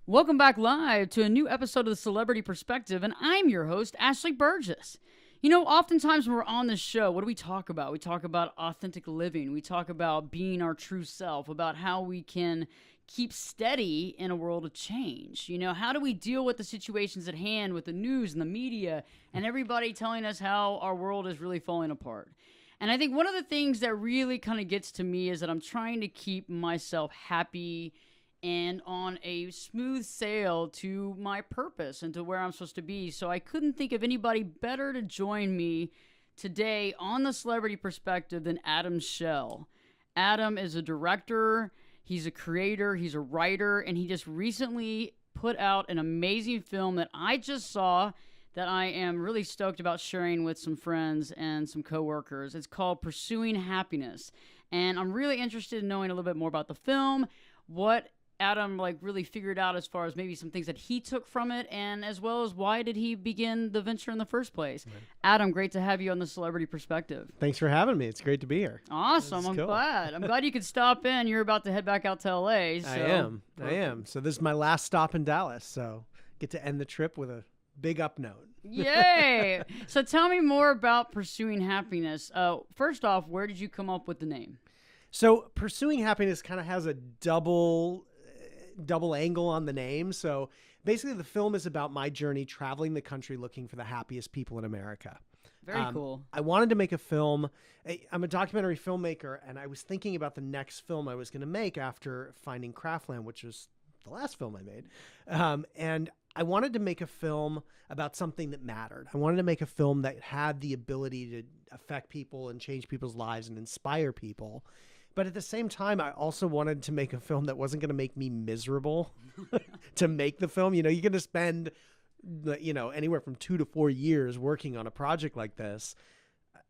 Welcome back live to a new episode of The Celebrity Perspective, and I'm your host, Ashley Berges. You know, oftentimes when we're on this show, what do we talk about? We talk about authentic living. We talk about being our true self, about how we can keep steady in a world of change. You know, how do we deal with the situations at hand with the news and the media and everybody telling us how our world is really falling apart? And I think one of the things that really kind of gets to me is that I'm trying to keep myself happy and on a smooth sail to my purpose and to where I'm supposed to be. So I couldn't think of anybody better to join me today on The Celebrity Perspective than Adam Shell. Adam is a director, he's a creator, he's a writer, and he just recently put out an amazing film that I just saw that I am really stoked about sharing with some friends and some coworkers. It's called Pursuing Happiness. And I'm really interested in knowing a little bit more about the film, what Adam really figured out as far as maybe some things that he took from it, and as well as why did he begin the venture in the first place. Right. Adam, great to have you on The Celebrity Perspective. Thanks for having me. It's great to be here. Awesome. I'm glad. I'm glad you could stop in. You're about to head back out to LA. So. I am. So this is my last stop in Dallas, so get to end the trip with a big up note. Yay! So tell me more about Pursuing Happiness. First off, where did you come up with the name? So Pursuing Happiness kind of has a double angle on the name. So basically the film is about my journey traveling the country looking for the happiest people in America. Very cool. I wanted to make a film. I'm a documentary filmmaker, and I was thinking about the next film I was going to make after Finding Craftland, which was the last film I made. And I wanted to make a film about something that mattered. I wanted to make a film that had the ability to affect people and change people's lives and inspire people. But at the same time, I also wanted to make a film that wasn't going to make me miserable to make the film. You know, you're going to spend, anywhere from 2 to 4 years working on a project like this.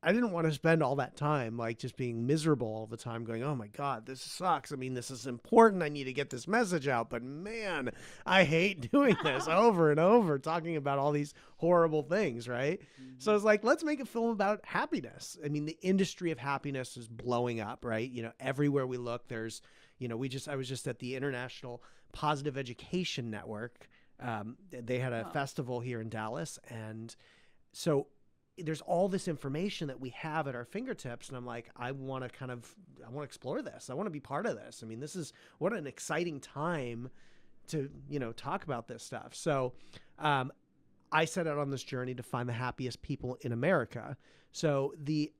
I didn't want to spend all that time just being miserable all the time going, oh my God, this sucks. I mean, this is important. I need to get this message out. But man, I hate doing this over and over, talking about all these horrible things, right? Mm-hmm. So I was like, let's make a film about happiness. I mean, the industry of happiness is blowing up, right? You know, everywhere we look, there's, I was just at the International Positive Education Network. They had a festival here in Dallas. And so there's all this information that we have at our fingertips. And I'm like, I want to explore this. I want to be part of this. I mean, what an exciting time to, talk about this stuff. So, I set out on this journey to find the happiest people in America. So the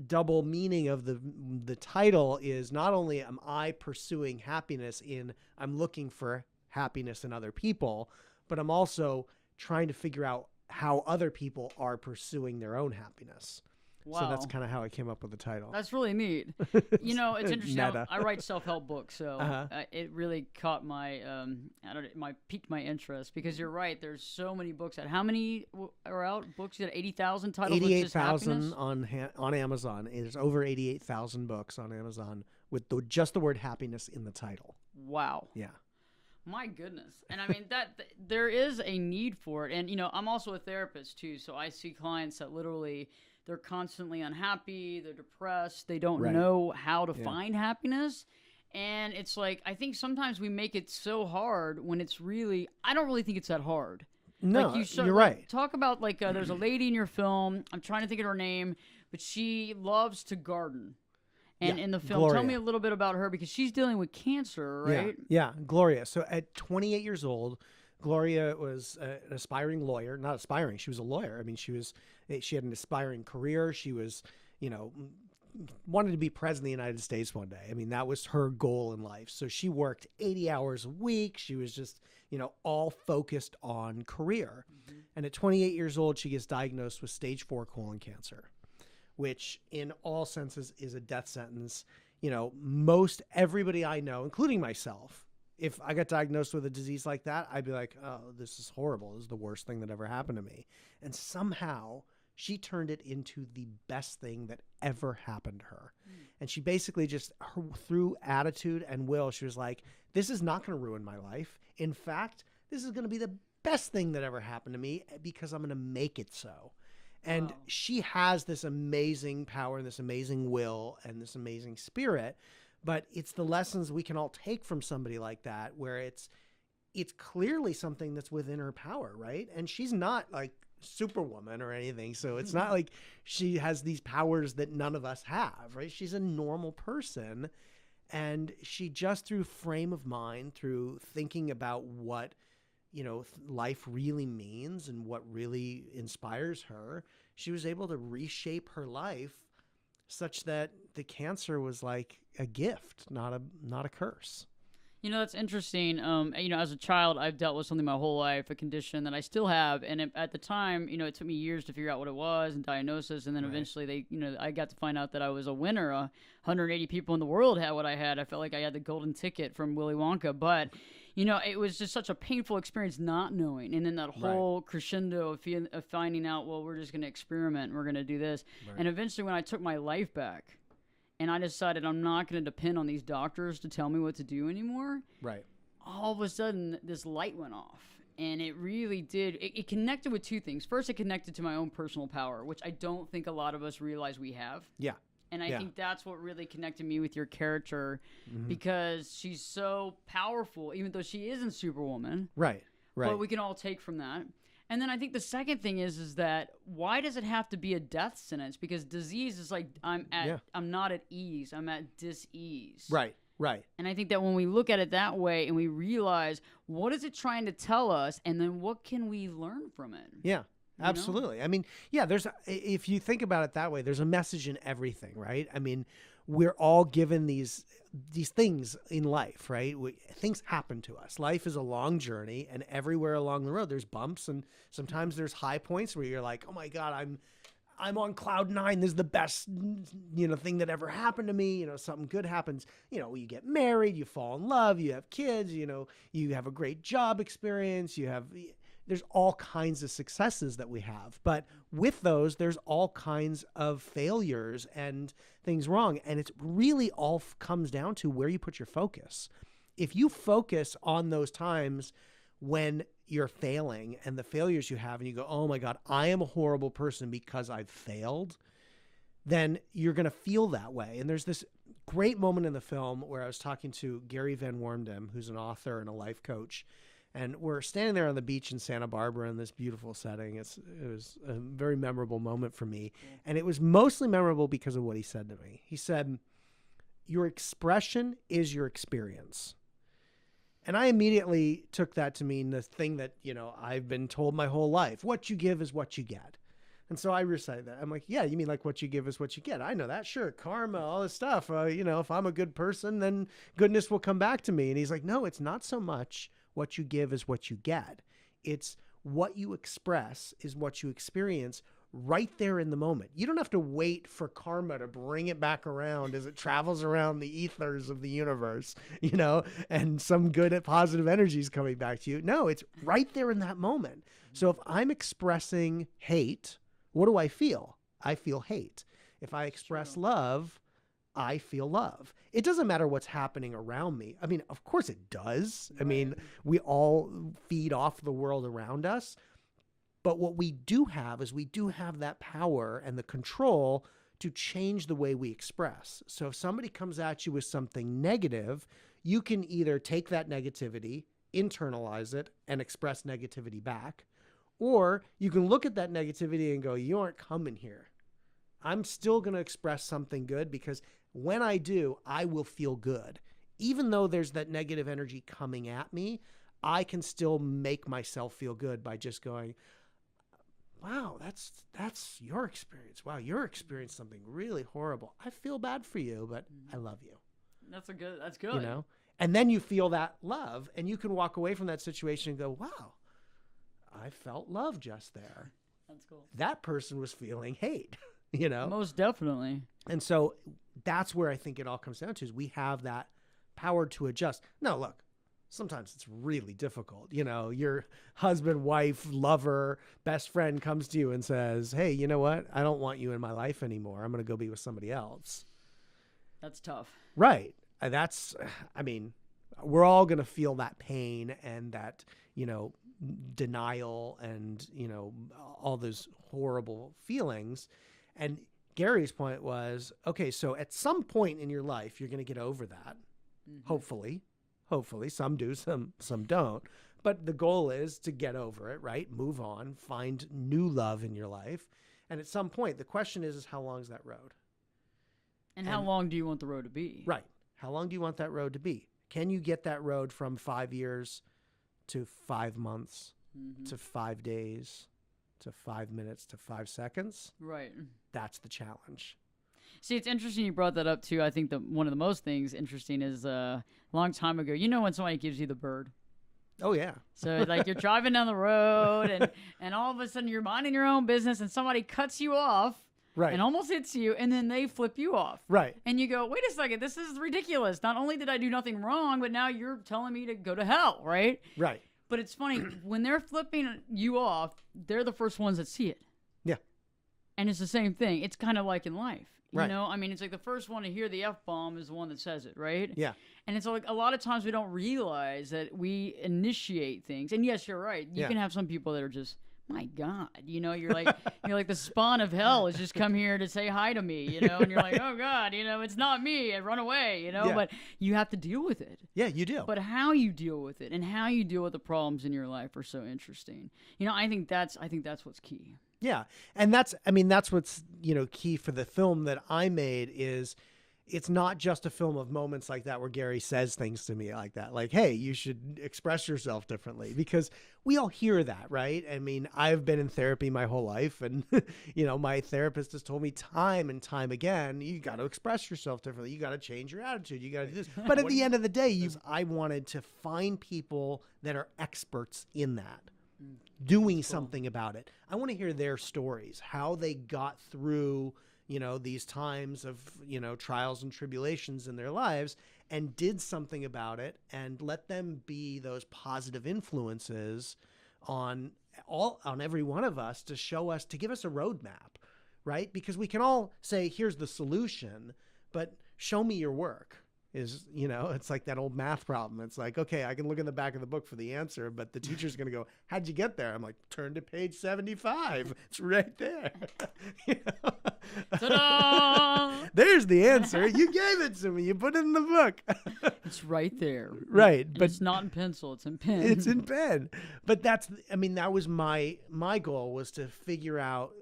double meaning of the title is not only am I pursuing happiness I'm looking for happiness in other people, but I'm also trying to figure out how other people are pursuing their own happiness. Wow. So that's kind of how I came up with the title. That's really neat. It's interesting. I write self-help books, so it really caught piqued my interest, because you're right. There's so many books out. How many are out? Books? You had 80,000 titles. 88,000 on Amazon. There's over 88,000 books on Amazon with just the word happiness in the title. Wow. Yeah. My goodness. And I mean, there is a need for it. And, I'm also a therapist too. So I see clients that literally, they're constantly unhappy. They're depressed. They don't know how to find happiness. And it's like, I think sometimes we make it so hard when it's really, I don't really think it's that hard. No, you're right. Talk about there's a lady in your film. I'm trying to think of her name, but she loves to garden. And in the film, Gloria. Tell me a little bit about her, because she's dealing with cancer, right? Yeah, Gloria. So at 28 years old, Gloria was an aspiring lawyer. Not aspiring, she was a lawyer. I mean, she had an aspiring career. She was, wanted to be president of the United States one day. I mean, that was her goal in life. So she worked 80 hours a week. She was just, all focused on career. Mm-hmm. And at 28 years old, she gets diagnosed with stage 4 colon cancer, which in all senses is a death sentence. Most everybody I know, including myself, if I got diagnosed with a disease like that, I'd be like, oh, this is horrible. This is the worst thing that ever happened to me. And somehow she turned it into the best thing that ever happened to her. And she basically through attitude and will, she was like, this is not going to ruin my life. In fact, this is going to be the best thing that ever happened to me, because I'm going to make it so. And she has this amazing power and this amazing will and this amazing spirit. But it's the lessons we can all take from somebody like that, where it's it's clearly something that's within her power, right? And she's not like Superwoman or anything. So it's not like she has these powers that none of us have, right? She's a normal person. And she just through frame of mind, through thinking about what, life really means and what really inspires her, she was able to reshape her life such that the cancer was like a gift, not a curse. That's interesting. As a child, I've dealt with something my whole life, a condition that I still have. And at the time, it took me years to figure out what it was and diagnosis. And then eventually I got to find out that I was a winner. 180 people in the world had what I had. I felt like I had the golden ticket from Willy Wonka. But, it was just such a painful experience not knowing. And then that whole crescendo of finding out, well, we're just going to experiment. We're going to do this. Right. And eventually when I took my life back, and I decided I'm not going to depend on these doctors to tell me what to do anymore. Right. All of a sudden, this light went off. And it really did. It connected with two things. First, it connected to my own personal power, which I don't think a lot of us realize we have. Yeah. And I think that's what really connected me with your character, because she's so powerful, even though she isn't Superwoman. Right. Right. But we can all take from that. And then I think the second thing is that why does it have to be a death sentence? Because disease is like I'm not at ease. I'm at dis-ease. Right. Right. And I think that when we look at it that way and we realize what is it trying to tell us, and then what can we learn from it? Yeah. Absolutely. I mean, if you think about it that way, there's a message in everything, right? I mean, we're all given these things in life, right? Things happen to us. Life is a long journey, and everywhere along the road, there's bumps, and sometimes there's high points where you're like, oh my God, I'm on cloud 9. This is the best, thing that ever happened to me. Something good happens. You get married, you fall in love, you have kids, you have a great job experience, there's all kinds of successes that we have. But with those, there's all kinds of failures and things wrong. And it's really all comes down to where you put your focus. If you focus on those times when you're failing and the failures you have, and you go, oh my God, I am a horrible person because I've failed, then you're going to feel that way. And there's this great moment in the film where I was talking to Gary Van Wormdam, who's an author and a life coach. And we're standing there on the beach in Santa Barbara in this beautiful setting. It was a very memorable moment for me. And it was mostly memorable because of what he said to me. He said, your expression is your experience. And I immediately took that to mean the thing that, I've been told my whole life. What you give is what you get. And so I recited that. I'm like, yeah, you mean like what you give is what you get. I know that. Sure. Karma, all this stuff. If I'm a good person, then goodness will come back to me. And he's like, no, it's not so much what you give is what you get. It's what you express is what you experience right there in the moment. You don't have to wait for karma to bring it back around as it travels around the ethers of the universe, and some good positive energy is coming back to you. No, it's right there in that moment. So if I'm expressing hate, what do I feel? I feel hate. If I express love, I feel love. It doesn't matter what's happening around me. I mean, of course it does. Right. I mean, we all feed off the world around us. But what we do have is we do have that power and the control to change the way we express. So if somebody comes at you with something negative, you can either take that negativity, internalize it, and express negativity back. Or you can look at that negativity and go, you aren't coming here. I'm still going to express something good, because when I do, I will feel good. Even though there's that negative energy coming at me, I can still make myself feel good by just going, wow, that's your experience. Wow, you're experiencing something really horrible. I feel bad for you, but I love you. That's good. And then you feel that love, and you can walk away from that situation and go, wow, I felt love just there. That's cool. That person was feeling hate. Most definitely. And so that's where I think it all comes down to, is we have that power to adjust. Now, look, sometimes it's really difficult. Your husband, wife, lover, best friend comes to you and says, hey, you know what? I don't want you in my life anymore. I'm going to go be with somebody else. That's tough. Right. We're all going to feel that pain and that, denial and, all those horrible feelings. And Gary's point was, okay, so at some point in your life, you're going to get over that. Mm-hmm. Hopefully. Hopefully, some do, some don't. But the goal is to get over it, right? Move on, find new love in your life. And at some point, the question is how long is that road? And how long do you want the road to be? Right. How long do you want that road to be? Can you get that road from 5 years to 5 months to 5 days to 5 minutes to 5 seconds? Right. That's the challenge. See, it's interesting you brought that up too. I think one of the most things interesting is a long time ago, when somebody gives you the bird. Oh, yeah. So like you're driving down the road and all of a sudden you're minding your own business and somebody cuts you off. Right. And almost hits you, and then they flip you off. Right. And you go, wait a second, this is ridiculous. Not only did I do nothing wrong, but now you're telling me to go to hell, right? Right. But it's funny, when they're flipping you off, they're the first ones that see it. Yeah. And it's the same thing. It's kind of like in life. Right. It's like the first one to hear the F-bomb is the one that says it, right? Yeah. And it's like a lot of times we don't realize that we initiate things. And yes, you're right. You can have some people that are just, my God, you're like the spawn of hell has just come here to say hi to me, and you're like, oh God, it's not me, and run away, but you have to deal with it. Yeah, you do. But how you deal with it and how you deal with the problems in your life are so interesting. I think that's what's key. Yeah. And that's what's, key for the film that I made is it's not just a film of moments like that where Gary says things to me like that. Like, hey, you should express yourself differently, because we all hear that, right? I mean, I've been in therapy my whole life, and, my therapist has told me time and time again, you got to express yourself differently. You got to change your attitude. You got to do this. But at the end of the day, I wanted to find people that are experts in that, doing something about it. I want to hear their stories, how they got through these times of, trials and tribulations in their lives, and did something about it, and let them be those positive influences on every one of us to give us a roadmap, right? Because we can all say, here's the solution, but show me your work. It's like that old math problem. It's like, okay, I can look in the back of the book for the answer, but the teacher's going to go, how'd you get there? I'm like, turn to page 75. It's right there. Ta-da! There's the answer. You gave it to me. You put it in the book. It's right there. Right. And but it's not in pencil. It's in pen. It's in pen. But that was my goal, was to figure out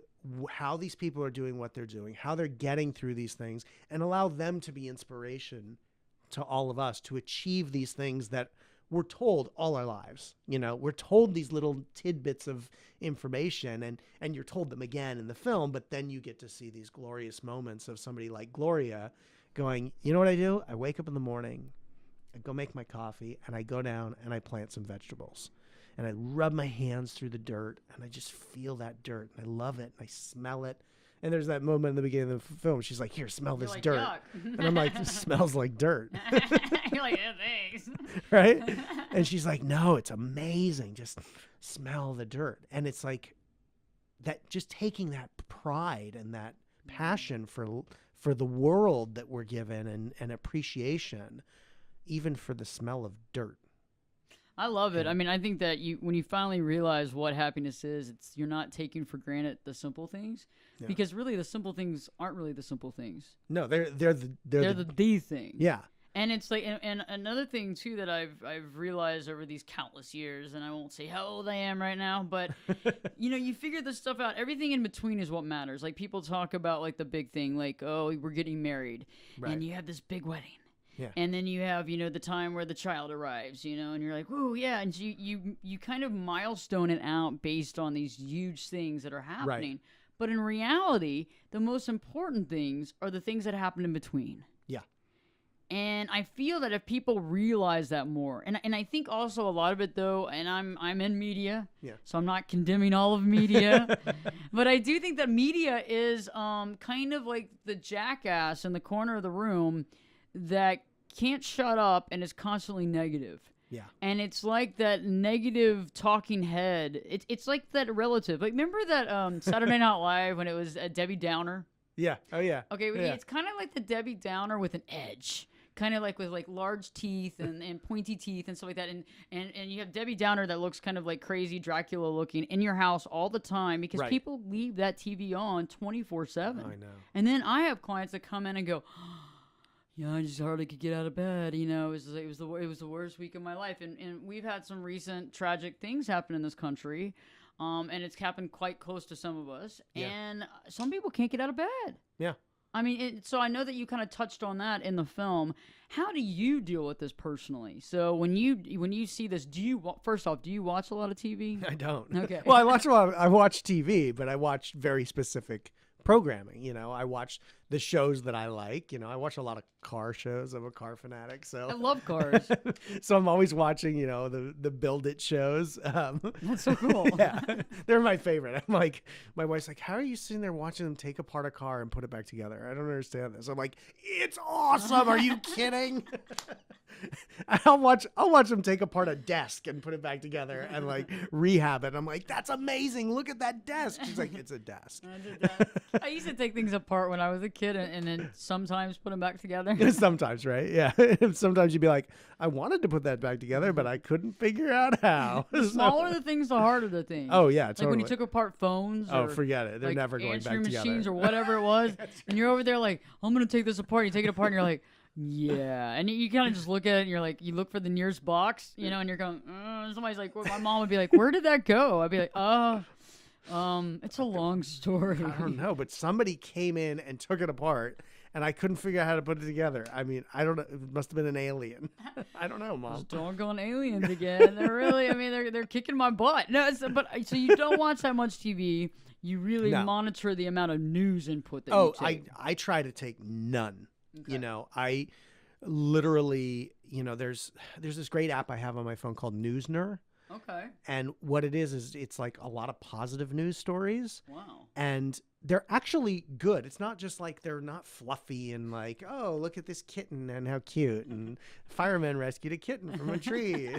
how these people are doing what they're doing, how they're getting through these things, and allow them to be inspiration to all of us to achieve these things that we're told all our lives. We're told these little tidbits of information, and you're told them again in the film, but then you get to see these glorious moments of somebody like Gloria going, you know what I do? I wake up in the morning, I go make my coffee, and I go down and I plant some vegetables. And I rub my hands through the dirt, and I just feel that dirt, and I love it, and I smell it. And there's that moment in the beginning of the film. She's like, here, smell this dirt. Yuck. And I'm like, this smells like dirt. You're like, yeah, thanks. Right? And she's like, no, it's amazing. Just smell the dirt. And it's like that, just taking that pride and that passion for the world that we're given, and appreciation, even for the smell of dirt. I love it. I think that when you finally realize what happiness is, you're not taking for granted the simple things, because really the simple things aren't really the simple things. No, they're the thing. Yeah. And it's like, and another thing too that I've realized over these countless years, and I won't say how old I am right now, but you figure this stuff out. Everything in between is what matters. Like, people talk about like the big thing, like, oh, we're getting married, and you have this big wedding. Yeah. And then you have, the time where the child arrives, and you're like, whoa, yeah. And you kind of milestone it out based on these huge things that are happening. Right. But in reality, the most important things are the things that happen in between. Yeah. And I feel that if people realize that more, and I think also a lot of it, though, and I'm in media, so I'm not condemning all of media, but I do think that media is kind of like the jackass in the corner of the room that can't shut up and is constantly negative. Yeah. And it's like that negative talking head. It's like that relative. Like, remember that Saturday Night Live when it was Debbie Downer? Yeah. Oh, yeah. Okay, yeah. It's kind of like the Debbie Downer with an edge. Kind of like with like large teeth and pointy teeth and stuff like that. And you have Debbie Downer that looks kind of like crazy Dracula looking in your house all the time, because people leave that TV on 24/7. I know. And then I have clients that come in and go, yeah, I just hardly could get out of bed. It was the worst week of my life, and we've had some recent tragic things happen in this country, and it's happened quite close to some of us, Yeah. and some people can't get out of bed. Yeah. I mean, so I know that you kind of touched on that in the film. How do you deal with this personally? So when you see this, first off, do you watch a lot of TV? I don't. Okay. Well, I watch TV, but I watch very specific programming. I watch the shows that I like. I watch a lot of car shows. I'm a car fanatic, so I love cars. so I'm always watching, the Build It shows. That's so cool. Yeah, they're my favorite. I'm like, my wife's like, how are you sitting there watching them take apart a car and put it back together? I don't understand this. I'm like, it's awesome. Are you kidding? I'll watch them take apart a desk and put it back together and like rehab it. I'm like, that's amazing. Look at that desk. She's like, it's a desk. I used to take things apart when I was a kid and then sometimes put them back together. Sometimes, right? Yeah. Sometimes you'd be like, I wanted to put that back together, but I couldn't figure out how. The smaller the things, the harder the things. Oh, yeah, totally. Like when you took apart phones. Oh, or, forget it. They're like, never going back answering together. machines or whatever it was. And you're over there like, I'm going to take this apart. You take it apart and you're like, yeah. And you kind of just look at it and you're like, you look for the nearest box, and you're going, somebody's like, my mom would be like, where did that go? I'd be like, it's a long story. I don't know, but somebody came in and took it apart, and I couldn't figure out how to put it together. I mean, I don't know. It must have been an alien. I don't know, Mom. Those doggone aliens again. They're really, they're kicking my butt. No, so you don't watch that much TV. You really monitor the amount of news input that you take. I try to take none. Okay. I literally, there's this great app I have on my phone called Newsner. Okay. And what it is it's like a lot of positive news stories. Wow. And they're actually good. It's not just like they're not fluffy and like, oh, look at this kitten and how cute. And fireman rescued a kitten from a tree.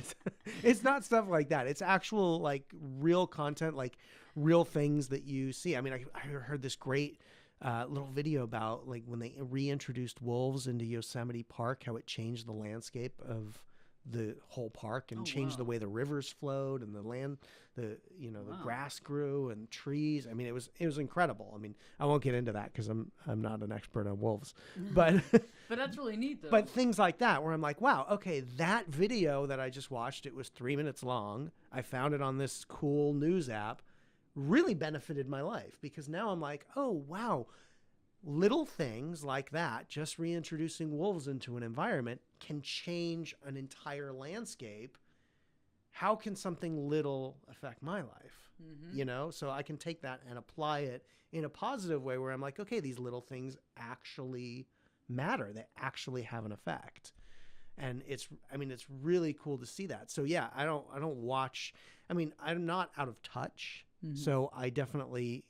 It's not stuff like that. It's actual like real content, like real things that you see. I mean, I heard this great little video about like when they reintroduced wolves into Yosemite Park, how it changed the landscape of the whole park and changed the way the rivers flowed and the land, the grass grew and trees. I mean, it was incredible. I mean, I won't get into that because I'm not an expert on wolves, but but that's really neat though. But things like that where I'm like, wow, okay, that video that I just watched, it was 3 minutes long. I found it on this cool news app, really benefited my life because now I'm like, oh wow. Little things like that, just reintroducing wolves into an environment can change an entire landscape. How can something little affect my life? Mm-hmm. So I can take that and apply it in a positive way where I'm like, okay, these little things actually matter. They actually have an effect. And it's really cool to see that. So yeah, I don't watch, I'm not out of touch. Mm-hmm. So I definitely,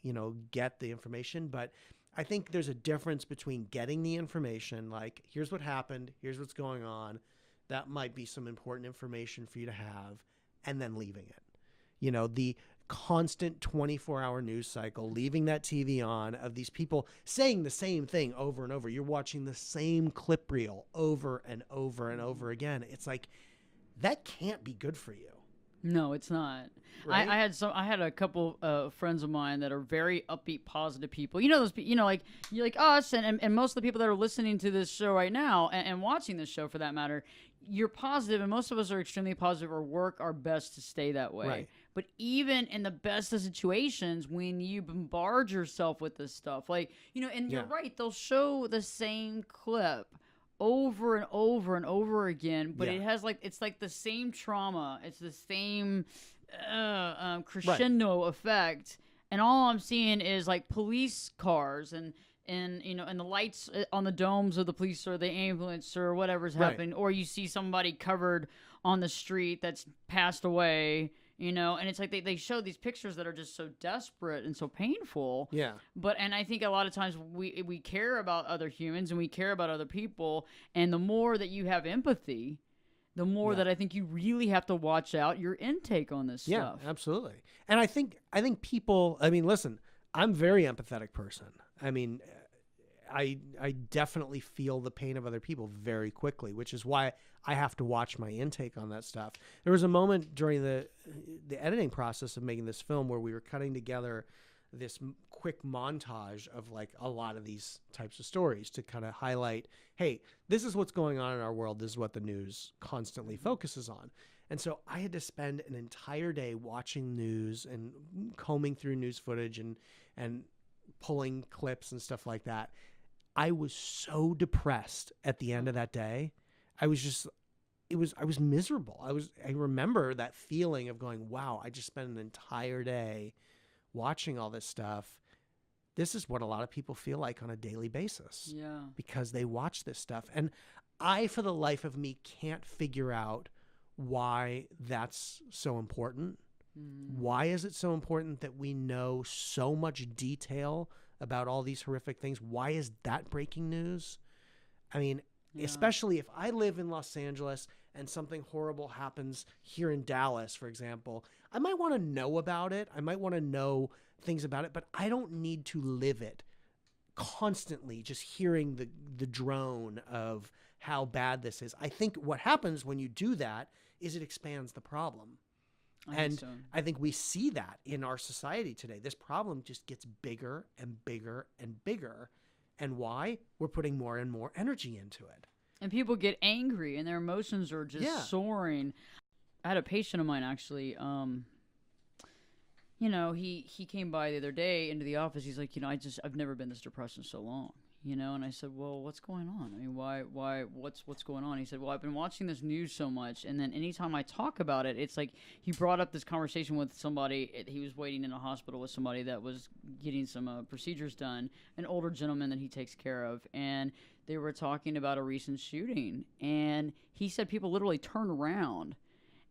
get the information, but I think there's a difference between getting the information, like here's what happened, here's what's going on. That might be some important information for you to have, and then leaving it. The constant 24-hour news cycle, leaving that TV on of these people saying the same thing over and over. You're watching the same clip reel over and over and over again. It's like, that can't be good for you. No, it's not. Right? I had a couple friends of mine that are very upbeat, positive people. Those people, like you're like us, and most of the people that are listening to this show right now and watching this show for that matter, you're positive, and most of us are extremely positive or work our best to stay that way. Right. But even in the best of situations, when you bombard yourself with this stuff, like and you're right, they'll show the same clip over and over and over again, but it has it's like the same trauma, it's the same crescendo effect, and all I'm seeing is like police cars and the lights on the domes of the police or the ambulance or whatever's happening, or you see somebody covered on the street that's passed away. And it's like they show these pictures that are just so desperate and so painful. Yeah. And I think a lot of times we care about other humans and we care about other people. And the more that you have empathy, the more that I think you really have to watch out your intake on this stuff. Yeah, absolutely. And I think people, listen, I'm a very empathetic person. I definitely feel the pain of other people very quickly, which is why I have to watch my intake on that stuff. There was a moment during the editing process of making this film where we were cutting together this quick montage of like a lot of these types of stories to kind of highlight, hey, this is what's going on in our world. This is what the news constantly focuses on. And so I had to spend an entire day watching news and combing through news footage and pulling clips and stuff like that. I was so depressed at the end of that day. I was miserable. I remember that feeling of going, wow, I just spent an entire day watching all this stuff. This is what a lot of people feel like on a daily basis. Yeah. Because they watch this stuff. And I, for the life of me, can't figure out why that's so important. Why is it so important that we know so much detail about all these horrific things? Why is that breaking news? I mean, especially if I live in Los Angeles and something horrible happens here in Dallas, for example, I might want to know about it. I might want to know things about it, but I don't need to live it constantly, just hearing the drone of how bad this is. I think what happens when you do that is it expands the problem. I think we see that in our society today. This problem just gets bigger and bigger and bigger. And why? We're putting more and more energy into it. And people get angry and their emotions are just soaring. I had a patient of mine actually, he came by the other day into the office. He's like, I've never been this depressed in so long. And I said, well, what's going on? I mean, what's going on? He said, well, I've been watching this news so much. And then anytime I talk about it, it's like he brought up this conversation with somebody. He was waiting in a hospital with somebody that was getting some procedures done, an older gentleman that he takes care of. And they were talking about a recent shooting. And he said people literally turned around.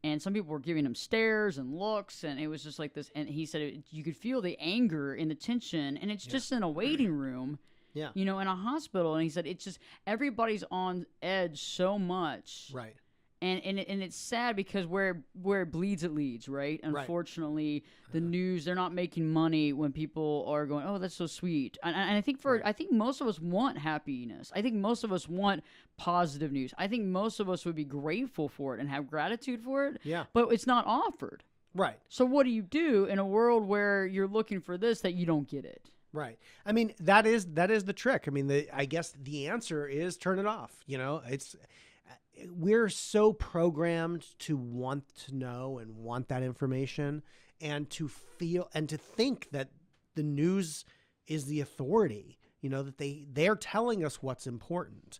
And some people were giving him stares and looks. And it was just like this. And he said you could feel the anger and the tension. And it's just in a waiting room. Yeah. In a hospital. And he said it's just everybody's on edge so much. Right. And it's sad because where it bleeds, it leads, right? Unfortunately, the news, they're not making money when people are going, oh, that's so sweet. And I think I think most of us want happiness. I think most of us want positive news. I think most of us would be grateful for it and have gratitude for it. Yeah. But it's not offered. Right. So what do you do in a world where you're looking for this that you don't get it? Right. I mean, that is the trick. I mean, I guess the answer is turn it off. We're so programmed to want to know and want that information and to feel and to think that the news is the authority, that they're telling us what's important.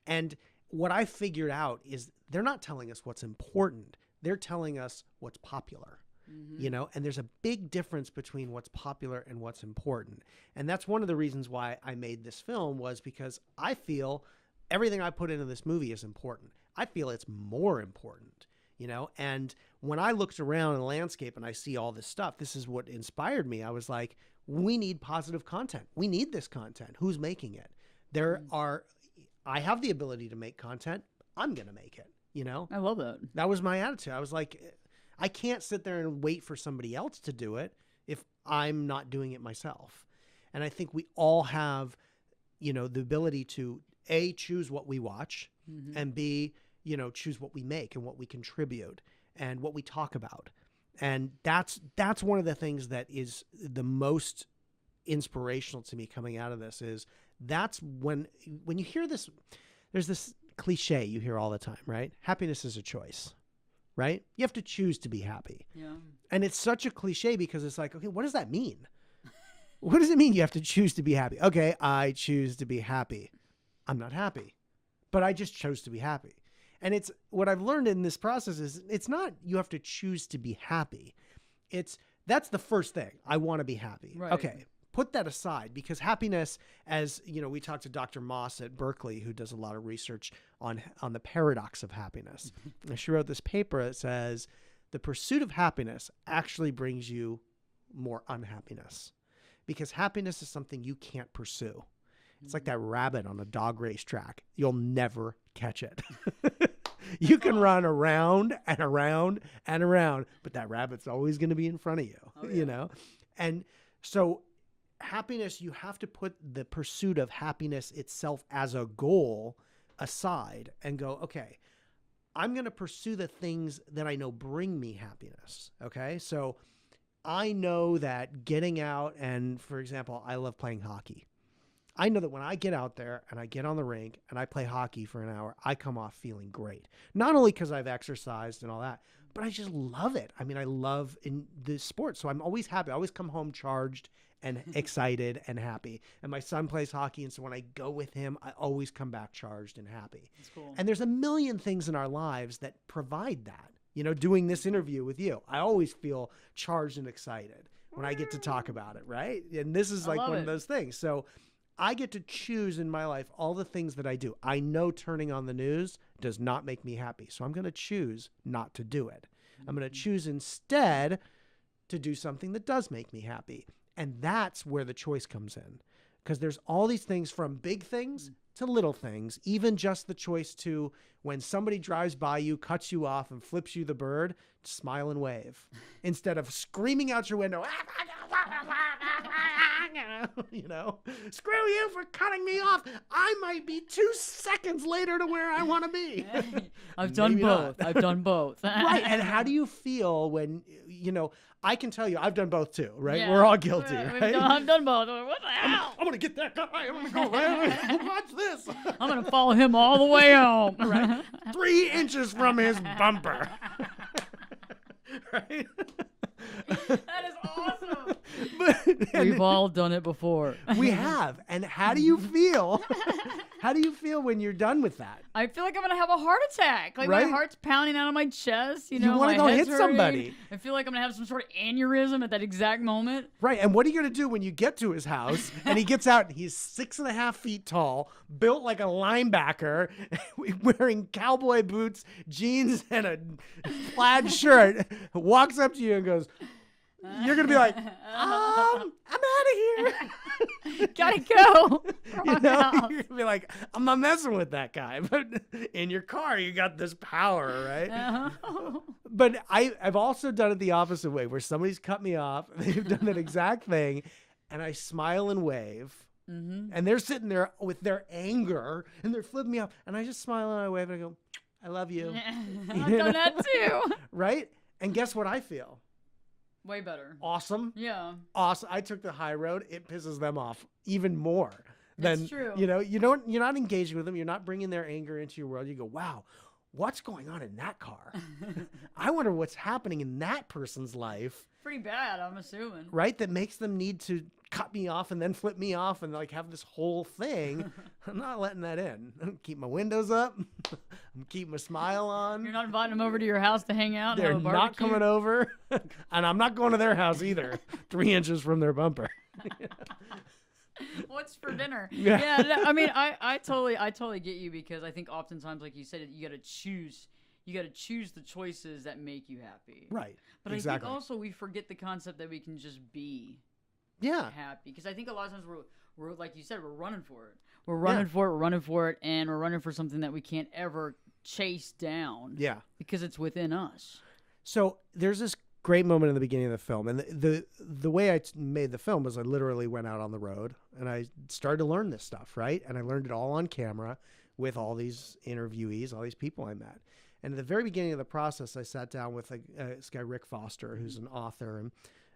And what I figured out is they're not telling us what's important. They're telling us what's popular. And there's a big difference between what's popular and what's important. And that's one of the reasons why I made this film, was because I feel everything I put into this movie is important. I feel it's more important, and when I looked around in the landscape and I see all this stuff, this is what inspired me. I was like, we need positive content. We need this content. Who's making it? I have the ability to make content. I'm going to make it, I love that. That was my attitude. I was like, I can't sit there and wait for somebody else to do it if I'm not doing it myself. And I think we all have, the ability to A, choose what we watch, and B, choose what we make and what we contribute and what we talk about. And that's one of the things that is the most inspirational to me coming out of this is that's when you hear this, there's this cliche you hear all the time, right? Happiness is a choice. Right? You have to choose to be happy. Yeah. And it's such a cliche because it's like, okay, what does that mean? What does it mean you have to choose to be happy? Okay, I choose to be happy. I'm not happy, but I just chose to be happy. And it's what I've learned in this process is it's not you have to choose to be happy. That's the first thing. I want to be happy. Right. Okay. Put that aside, because happiness, as we talked to Dr. Moss at Berkeley, who does a lot of research on the paradox of happiness. And she wrote this paper that says the pursuit of happiness actually brings you more unhappiness, because happiness is something you can't pursue. It's like that rabbit on a dog race track. You'll never catch it. You can run around and around and around, but that rabbit's always going to be in front of you, And so happiness, you have to put the pursuit of happiness itself as a goal aside and go, okay, I'm going to pursue the things that I know bring me happiness. Okay. So I know that getting out and, for example, I love playing hockey. I know that when I get out there and I get on the rink and I play hockey for an hour, I come off feeling great. Not only because I've exercised and all that, but I just love it. I mean, I love in the sport. So I'm always happy. I always come home charged and excited and happy. And my son plays hockey. And so when I go with him, I always come back charged and happy. That's cool. And there's a million things in our lives that provide that. You know, doing this interview with you, I always feel charged and excited when I get to talk about it, right? And this is like one of those things. So I get to choose in my life all the things that I do. I know turning on the news does not make me happy. So I'm going to choose not to do it. I'm going to choose instead to do something that does make me happy. And that's where the choice comes in. Because there's all these things from big things to little things, even just the choice to when somebody drives by you, cuts you off and flips you the bird, smile and wave instead of screaming out your window, you know, screw you for cutting me off. I might be 2 seconds later to where I want to be. I've done both. I've done both. Right. And how do you feel when, you know, I can tell you I've done both too, right? Yeah. We're all guilty, right? I've done both. What the hell? I'm going to get that guy. I'm going to go, right? Watch this. I'm going to follow him all the way home. Right. 3 inches from his bumper. Right? That is awesome. We've all done it before. We have. And how do you feel? How do you feel when you're done with that? I feel like I'm going to have a heart attack. Like Right? my heart's pounding out of my chest. You You know, wanna my go head's hit somebody. hurting. I feel like I'm going to have some sort of aneurysm at that exact moment. Right. And what are you going to do when you get to his house and he gets out and he's 6.5 feet tall, built like a linebacker, wearing cowboy boots, jeans, and a plaid shirt, walks up to you and goes, you're going to be like, I'm out of here. Gotta go. You know, you're going to be like, I'm not messing with that guy. But in your car, you got this power, right? But I've also done it the opposite way, where somebody's cut me off, they've done that exact thing, and I smile and wave. Mm-hmm. And they're sitting there with their anger, and they're flipping me off. And I just smile and I wave, and I go, I love you. I've done that too. Right? And guess what I feel? Way better. Awesome. Yeah. Awesome. I took the high road. It pisses them off even more. That's true. You know, you're not engaging with them. You're not bringing their anger into your world. You go, wow, what's going on in that car? I wonder what's happening in that person's life. Pretty bad, I'm assuming. Right? That makes them need to cut me off and then flip me off and like have this whole thing. I'm not letting that in. I'm keep my windows up. I'm keeping a smile on. You're not inviting them over to your house to hang out and They're have a not barbecue? coming over. And I'm not going to their house either. 3 inches from their bumper. What's for dinner? Yeah. No, I mean, I totally get you, because I think oftentimes, like you said, you got to choose. You got to choose the choices that make you happy. Right. But exactly. I think also we forget the concept that we can just be Yeah. happy, because I think a lot of times we're like you said, we're running for it. We're running for it. We're running for it, and we're running for something that we can't ever chase down. Yeah. Because it's within us. So there's this great moment in the beginning of the film, and the way I made the film was I literally went out on the road and I started to learn this stuff, right? And I learned it all on camera with all these interviewees, all these people I met. And at the very beginning of the process, I sat down with this guy, Rick Foster, who's an author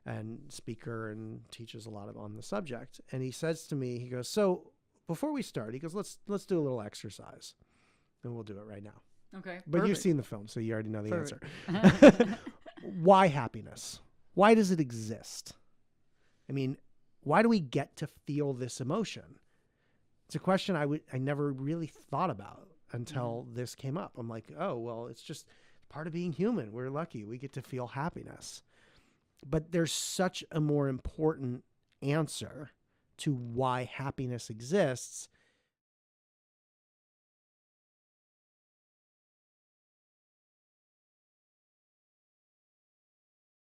and speaker and teaches a lot on the subject. And he says to me, he goes, so before we start, he goes, let's do a little exercise, and we'll do it right now. Okay. But perfect. you've seen the film, so you already know the Perfect. answer. Why happiness? Why does it exist? I mean, why do we get to feel this emotion? It's a question I never really thought about until this came up. I'm like, oh, well, it's just part of being human. We're lucky. We get to feel happiness. But there's such a more important answer to why happiness exists